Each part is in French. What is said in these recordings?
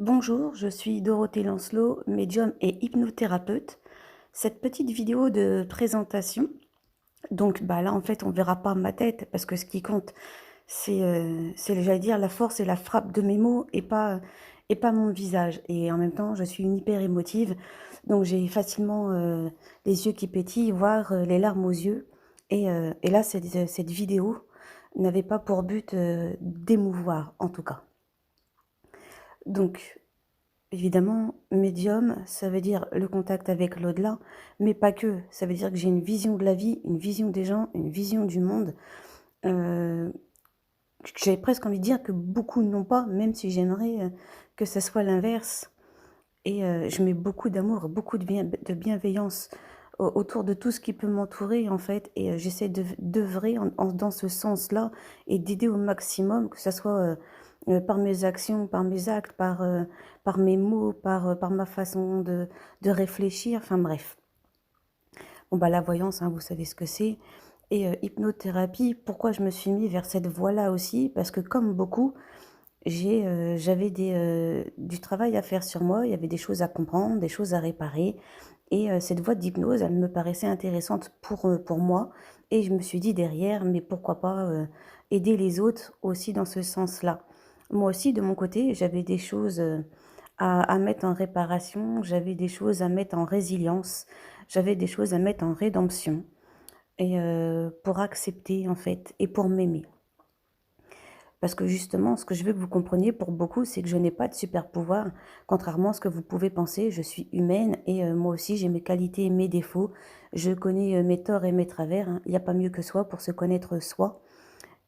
Bonjour, je suis Dorothée Lancelot, médium et hypnothérapeute. Cette petite vidéo de présentation, donc là en fait on verra pas ma tête parce que ce qui compte j'allais dire la force et la frappe de mes mots et pas mon visage. Et en même temps je suis une hyper émotive, donc j'ai facilement les yeux qui pétillent, voire les larmes aux yeux. Et là cette vidéo n'avait pas pour but d'émouvoir en tout cas. Donc évidemment, médium, ça veut dire le contact avec l'au-delà, mais pas que. Ça veut dire que j'ai une vision de la vie, une vision des gens, une vision du monde. Euh, J'ai presque envie de dire que beaucoup n'ont pas, même si j'aimerais que ce soit l'inverse. Et je mets beaucoup d'amour, beaucoup de bienveillance autour de tout ce qui peut m'entourer, en fait. Et j'essaie d'œuvrer dans ce sens-là et d'aider au maximum, que ce soit par mes actions, par mes actes, par mes mots, par ma façon de réfléchir. Enfin bref. Bon, la voyance, hein, vous savez ce que c'est. Et hypnothérapie, pourquoi je me suis mis vers cette voie-là aussi? Parce que comme beaucoup, j'avais du travail à faire sur moi, il y avait des choses à comprendre, des choses à réparer. Et cette voie d'hypnose, elle me paraissait intéressante pour moi. Et je me suis dit derrière, mais pourquoi pas aider les autres aussi dans ce sens-là. Moi aussi, de mon côté, j'avais des choses à mettre en réparation, j'avais des choses à mettre en résilience, j'avais des choses à mettre en rédemption. Et pour accepter, en fait, et pour m'aimer. Parce que justement, ce que je veux que vous compreniez pour beaucoup, c'est que je n'ai pas de super pouvoir. Contrairement à ce que vous pouvez penser, je suis humaine et moi aussi j'ai mes qualités et mes défauts. Je connais mes torts et mes travers, hein. Il n'y a pas mieux que soi pour se connaître soi.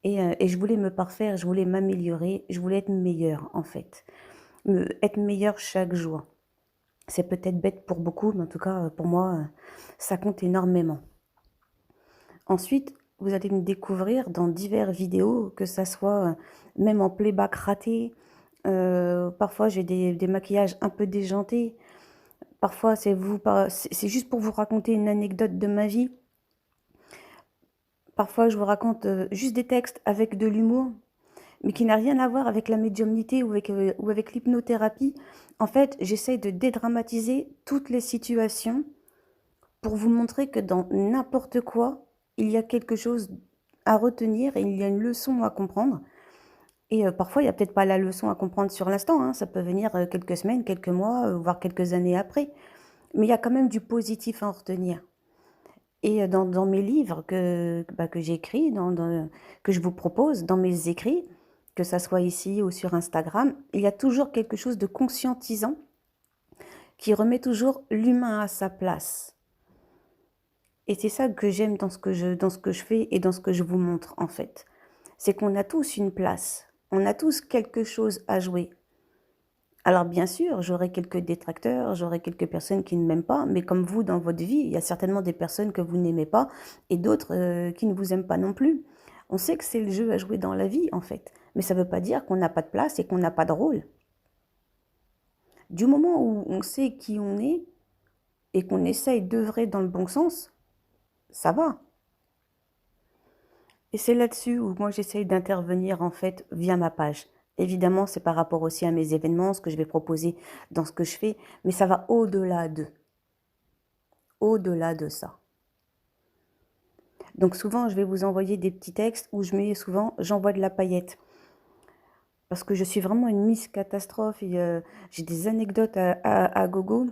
Et je voulais me parfaire, je voulais m'améliorer, je voulais être meilleure en fait. Être meilleure chaque jour. C'est peut-être bête pour beaucoup, mais en tout cas pour moi, ça compte énormément. Ensuite, vous allez me découvrir dans diverses vidéos, que ça soit même en playback raté. Parfois, j'ai des maquillages un peu déjantés. Parfois, c'est juste pour vous raconter une anecdote de ma vie. Parfois, je vous raconte juste des textes avec de l'humour, mais qui n'a rien à voir avec la médiumnité ou avec l'hypnothérapie. En fait, j'essaye de dédramatiser toutes les situations pour vous montrer que dans n'importe quoi, il y a quelque chose à retenir et il y a une leçon à comprendre. Et parfois, il y a peut-être pas la leçon à comprendre sur l'instant, hein, ça peut venir quelques semaines, quelques mois, voire quelques années après. Mais il y a quand même du positif à en retenir. Et dans mes livres que j'écris, que je vous propose, dans mes écrits, que ça soit ici ou sur Instagram, il y a toujours quelque chose de conscientisant qui remet toujours l'humain à sa place. Et c'est ça que j'aime dans ce que je fais et dans ce que je vous montre en fait. C'est qu'on a tous une place, on a tous quelque chose à jouer. Alors bien sûr, j'aurai quelques détracteurs, j'aurai quelques personnes qui ne m'aiment pas, mais comme vous dans votre vie, il y a certainement des personnes que vous n'aimez pas et d'autres qui ne vous aiment pas non plus. On sait que c'est le jeu à jouer dans la vie en fait, mais ça ne veut pas dire qu'on n'a pas de place et qu'on n'a pas de rôle. Du moment où on sait qui on est et qu'on essaye d'œuvrer dans le bon sens, ça va. Et c'est là-dessus où moi j'essaye d'intervenir en fait via ma page. Évidemment, c'est par rapport aussi à mes événements, ce que je vais proposer dans ce que je fais, mais ça va au-delà de ça. Donc souvent, je vais vous envoyer des petits textes où j'envoie de la paillette. Parce que je suis vraiment une Miss Catastrophe et j'ai des anecdotes à gogo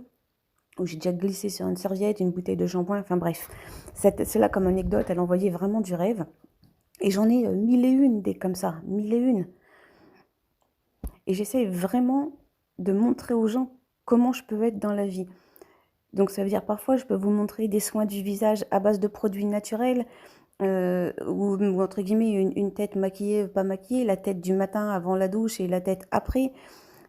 où j'ai déjà glissé sur une serviette, une bouteille de shampoing, enfin bref. C'est là comme anecdote, elle envoyait vraiment du rêve. Et j'en ai mille et une des comme ça, mille et une. Et j'essaie vraiment de montrer aux gens comment je peux être dans la vie. Donc ça veut dire parfois je peux vous montrer des soins du visage à base de produits naturels ou entre guillemets une tête maquillée, pas maquillée, la tête du matin avant la douche et la tête après.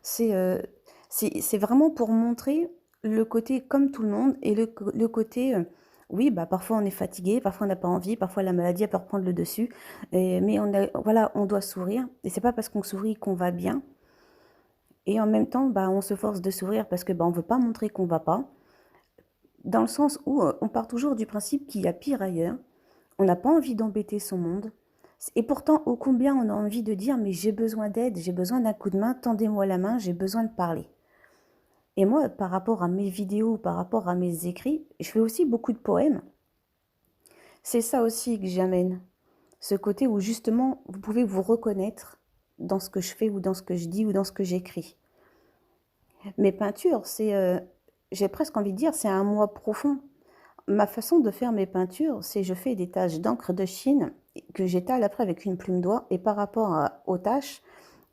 C'est euh, c'est vraiment pour montrer le côté comme tout le monde et le côté, oui, parfois on est fatigué, parfois on n'a pas envie, parfois la maladie elle peut reprendre le dessus, mais voilà, on doit sourire. Et c'est pas parce qu'on sourit qu'on va bien. Et en même temps, on se force de sourire parce que on veut pas montrer qu'on va pas. Dans le sens où on part toujours du principe qu'il y a pire ailleurs. On n'a pas envie d'embêter son monde. Et pourtant, ô combien on a envie de dire, mais j'ai besoin d'aide, j'ai besoin d'un coup de main, tendez-moi la main, j'ai besoin de parler. Et moi, par rapport à mes vidéos, par rapport à mes écrits, je fais aussi beaucoup de poèmes. C'est ça aussi que j'amène. Ce côté où justement, vous pouvez vous reconnaître dans ce que je fais ou dans ce que je dis ou dans ce que j'écris. Mes peintures, j'ai presque envie de dire, c'est un moi profond. Ma façon de faire mes peintures, c'est je fais des taches d'encre de Chine que j'étale après avec une plume d'oie et par rapport aux taches,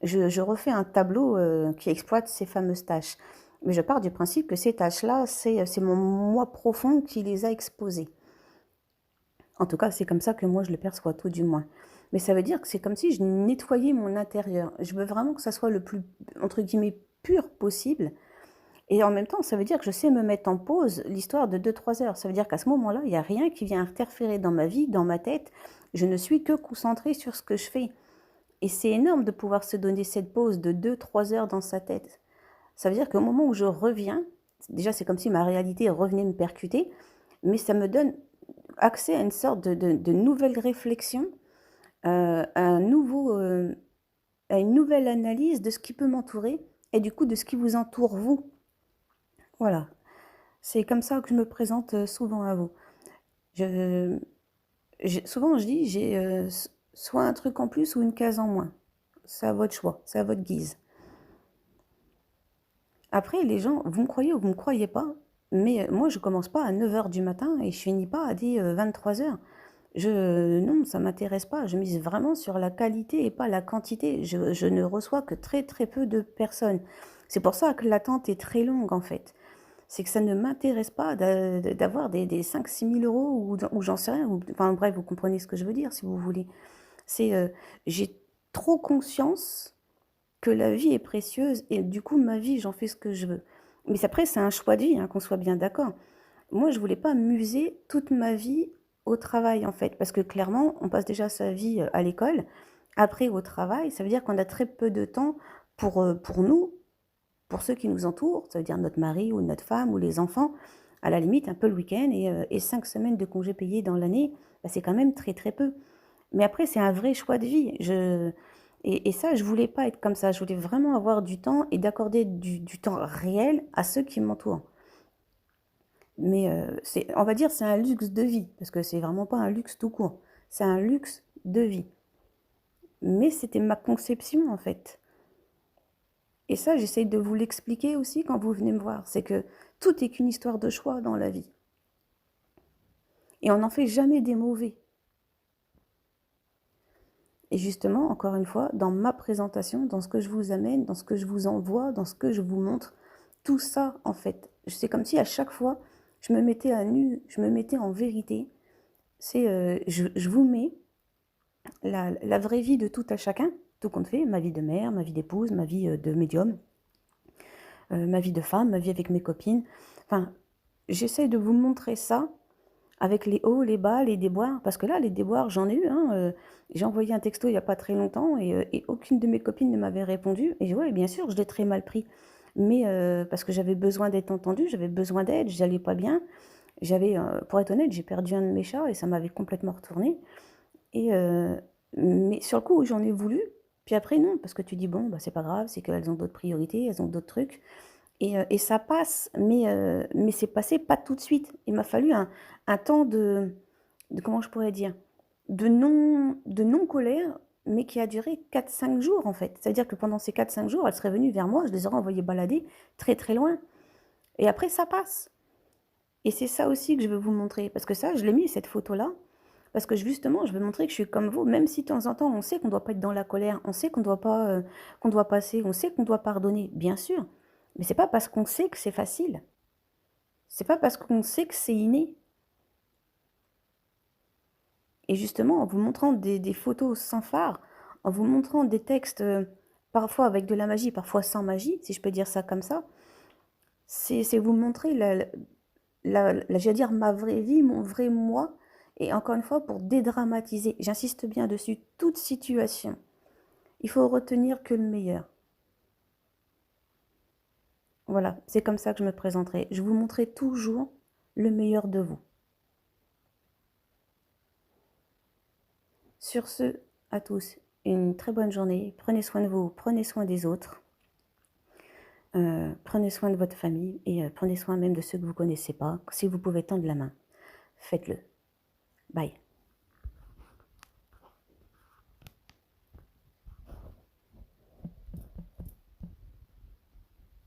je refais un tableau qui exploite ces fameuses taches. Mais je pars du principe que ces taches-là, c'est mon moi profond qui les a exposées. En tout cas, c'est comme ça que moi je le perçois, tout du moins. Mais ça veut dire que c'est comme si je nettoyais mon intérieur. Je veux vraiment que ça soit le plus, entre guillemets, pur possible. Et en même temps, ça veut dire que je sais me mettre en pause l'histoire de 2-3 heures. Ça veut dire qu'à ce moment-là, il n'y a rien qui vient interférer dans ma vie, dans ma tête. Je ne suis que concentrée sur ce que je fais. Et c'est énorme de pouvoir se donner cette pause de 2-3 heures dans sa tête. Ça veut dire qu'au moment où je reviens, déjà c'est comme si ma réalité revenait me percuter, mais ça me donne accès à une sorte de nouvelle réflexion, à une nouvelle analyse de ce qui peut m'entourer et du coup de ce qui vous entoure vous. Voilà, c'est comme ça que je me présente souvent à vous. Je, souvent je dis j'ai soit un truc en plus ou une case en moins. C'est à votre choix, c'est à votre guise. Après, les gens, vous me croyez ou vous me croyez pas, mais moi, je commence pas à 9 h du matin et je finis pas à 23 h. Non, ça m'intéresse pas. Je mise vraiment sur la qualité et pas la quantité. Je ne reçois que très très peu de personnes. C'est pour ça que l'attente est très longue en fait. C'est que ça ne m'intéresse pas d'avoir des 5-6 000 € ou j'en sais rien. Enfin bref, vous comprenez ce que je veux dire si vous voulez. J'ai trop conscience que la vie est précieuse et du coup ma vie j'en fais ce que je veux. Mais après c'est un choix de vie, hein, qu'on soit bien d'accord. Moi je voulais pas muser toute ma vie au travail en fait, parce que clairement on passe déjà sa vie à l'école, après au travail, ça veut dire qu'on a très peu de temps pour nous, pour ceux qui nous entourent, ça veut dire notre mari ou notre femme ou les enfants, à la limite un peu le week-end et 5 semaines de congés payés dans l'année, bah, c'est quand même très très peu. Mais après, c'est un vrai choix de vie. Et ça, je voulais pas être comme ça. Je voulais vraiment avoir du temps et d'accorder du temps réel à ceux qui m'entourent. Mais on va dire, c'est un luxe de vie, parce que c'est vraiment pas un luxe tout court. C'est un luxe de vie. Mais c'était ma conception, en fait. Et ça, j'essaye de vous l'expliquer aussi quand vous venez me voir. C'est que tout est qu'une histoire de choix dans la vie. Et on n'en fait jamais des mauvais. Et justement, encore une fois, dans ma présentation, dans ce que je vous amène, dans ce que je vous envoie, dans ce que je vous montre, tout ça, en fait, c'est comme si à chaque fois, je me mettais à nu, je me mettais en vérité. Je vous mets la vraie vie de tout à chacun, tout compte fait, ma vie de mère, ma vie d'épouse, ma vie de médium, ma vie de femme, ma vie avec mes copines. Enfin, j'essaie de vous montrer ça avec les hauts, les bas, les déboires, parce que là, les déboires, j'en ai eu, hein, j'ai envoyé un texto il y a pas très longtemps et aucune de mes copines ne m'avait répondu et ouais, bien sûr, je l'ai très mal pris. Mais parce que j'avais besoin d'être entendue, j'avais besoin d'aide, j'allais pas bien. Pour être honnête, j'ai perdu un de mes chats et ça m'avait complètement retourné et mais sur le coup, j'en ai voulu, puis après non, parce que tu dis: «Bon, bah, c'est pas grave, c'est qu'elles ont d'autres priorités, elles ont d'autres trucs». Et ça passe, mais c'est passé pas tout de suite. Il m'a fallu un temps comment je pourrais dire, de non colère, mais qui a duré 4-5 jours en fait. C'est-à-dire que pendant ces 4-5 jours, elle serait venue vers moi, je les aurais envoyées balader très très loin. Et après, ça passe. Et c'est ça aussi que je veux vous montrer, parce que ça, je l'ai mis cette photo-là, parce que justement, je veux montrer que je suis comme vous, même si de temps en temps, on sait qu'on ne doit pas être dans la colère, on sait qu'on doit pas, qu'on doit passer, on sait qu'on doit pardonner, bien sûr. Mais c'est pas parce qu'on sait que c'est facile. C'est pas parce qu'on sait que c'est inné. Et justement, en vous montrant des photos sans phare, en vous montrant des textes parfois avec de la magie, parfois sans magie, si je peux dire ça comme ça, c'est vous montrer j'allais dire ma vraie vie, mon vrai moi. Et encore une fois, pour dédramatiser, j'insiste bien dessus, toute situation, il faut retenir que le meilleur. Voilà, c'est comme ça que je me présenterai. Je vous montrerai toujours le meilleur de vous. Sur ce, à tous une très bonne journée. Prenez soin de vous, prenez soin des autres. Prenez soin de votre famille et prenez soin même de ceux que vous ne connaissez pas. Si vous pouvez tendre la main, faites-le. Bye.